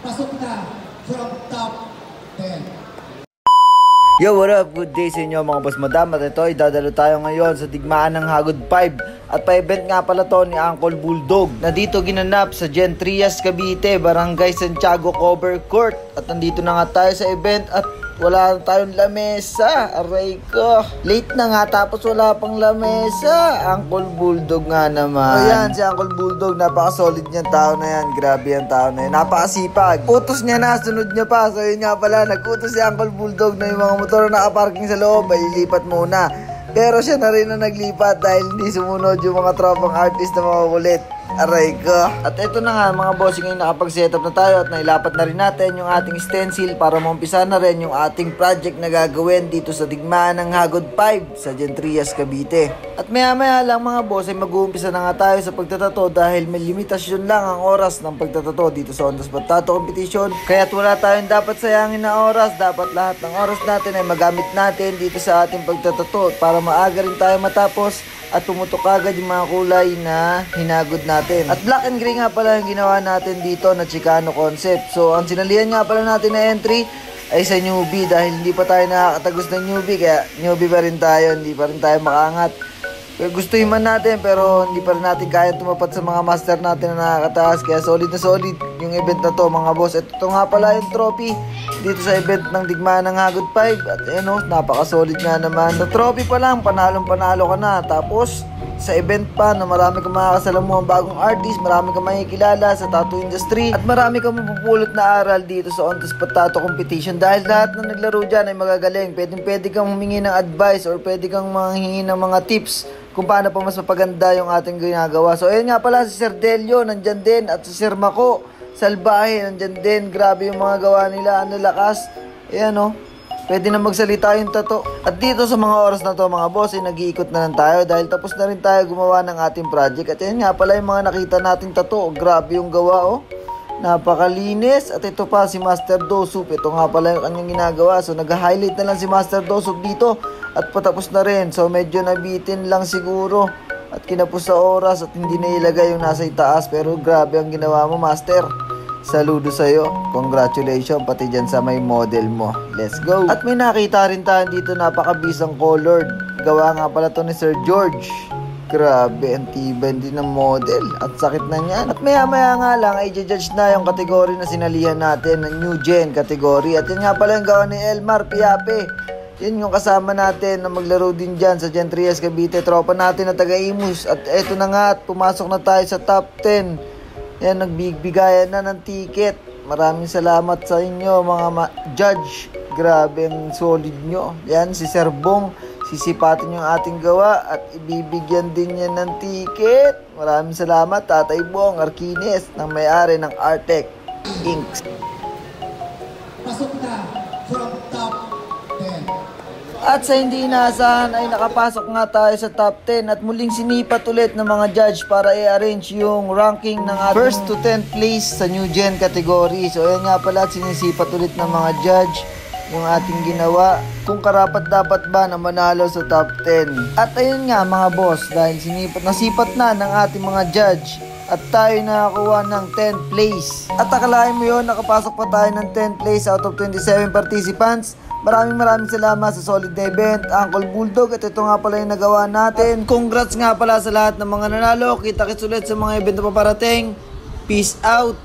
Pasok na from top 10. Yo, what up? Good day sa inyo mga boss madam. At ito, idadalo tayo ngayon sa digmaan ng Hagod 5. At pa-event nga pala to ni Uncle Bulldog na dito ginanap sa Gen Trias, Cavite, Barangay Santiago Cover Court. At nandito na nga tayo sa event at wala tayong lamesa. Aray ko. Late na nga tapos wala pang lamesa. Uncle Bulldog nga naman. Ayan si Uncle Bulldog. Napaka-solid niyang tao na yan. Grabe yung tao na yan. Napakasipag. Utos niya na. Sunod niya pa. So yun nga pala. Nag-utos si Uncle Bulldog na yung mga motor na nakaparking sa loob ay lilipat muna. Pero siya na rin na naglipat dahil hindi sumunod yung mga tropang artist na mga kulit. Aray ko. At ito na nga mga bossing, ngayon nakapag-setup na tayo at nailapat na rin natin yung ating stencil para maumpisa na rin yung ating project na gagawin dito sa digmaan ng Hagod 5 sa Gen Trias, Cavite. At maya lang mga boss ay mag-uumpisa na nga tayo sa pagtatato dahil may limitasyon lang ang oras ng pagtatato dito sa On The Spot Tattoo Competition. Kaya't wala tayong dapat sayangin na oras. Dapat lahat ng oras natin ay magamit natin dito sa ating pagtatato para maaga rin tayo matapos at tumutok agad yung mga kulay na hinagod natin. At black and gray nga pala yung ginawa natin dito na Chicano concept. So ang sinalihan nga pala natin na entry ay sa newbie dahil hindi pa tayo nakakatagos ng newbie, kaya newbie pa rin tayo, hindi pa rin tayo makaangat. Gustuhin man natin pero hindi pa rin natin kaya tumapat sa mga master natin na nakakataas, kaya solid na solid yung event na to mga boss. At ito nga pala yung trophy dito sa event ng digmaan ng Hagod 5 at napaka-solid nga naman. Sa trophy pa lang, panalo ka na. Tapos sa event pa na marami kang makakasalamuhan bagong artist, marami kang makikilala sa tattoo industry at marami kang mapupulot na aral dito sa On The Spot Tattoo Competition dahil lahat na naglaro dyan ay magagaling. Pwede kang humingi ng advice or pwede kang manghingi ng mga tips kung paano pa mas mapaganda yung ating ginagawa. So ayun nga pala, si Sir Delio nandyan din at si Sir Mako Salbahe nandyan din. Grabe yung mga gawa nila, ang lakas. Ayan pwede na magsalita yung tato. At dito sa mga oras na to mga boss ay nag-iikot na lang tayo dahil tapos na rin tayo gumawa ng ating project. At yan nga pala yung mga nakita nating tato. Grabe yung gawa napakalinis. At ito pa si Master Dosup. Ito nga pala yung kanyang ginagawa. So nag-highlight na lang si Master Dosup dito at patapos na rin. So medyo nabitin lang siguro at kinapos sa oras at hindi na ilagay yung nasa itaas. Pero grabe ang ginawa mo, Master. Saludo sa'yo. Congratulations pati dyan sa may model mo. Let's go. At may nakita rin tayo dito napakabisang colored. Gawa nga pala to ni Sir George. Grabe, ang tibay din ng model. At sakit na niyan. At maya nga lang ay judge na yung kategory na sinalihan natin, ng New Gen category. At yun nga pala yung gawa ni Elmar Piape. Yun yung kasama natin na maglaro din dyan sa Gen Trias, Cavite. Tropa natin na taga-Imus. At eto na nga at pumasok na tayo sa top 10. Yan, nagbigayan na ng ticket. Maraming salamat sa inyo mga judge. Grabe ang solid nyo. Yan, si Sir Bong, sisipatin yung ating gawa at ibibigyan din niya ng ticket. Maraming salamat, Tatay Bong Arquines, ng may-ari ng Artec Inc. Pasok na from top 10. At sa hindi inaasahan ay nakapasok nga tayo sa top 10 at muling sinipat ulit ng mga judge para i-arrange yung ranking ng ating first to 10th place sa New Gen category. So ayan nga pala, sinisipat ulit ng mga judge yung ating ginawa kung karapat dapat ba na manalo sa top 10. At ayun nga mga boss, dahil nasipat na ng ating mga judge at tayo nakakuha ng 10th place. At akalain mo yun, nakapasok pa tayo ng 10th place out of 27 participants. Maraming salamat sa solid na event, Uncle Bulldog. At ito nga pala yung nagawa natin. Congrats nga pala sa lahat ng mga nanalo. Kita-kits ulit sa mga event na paparating. Peace out!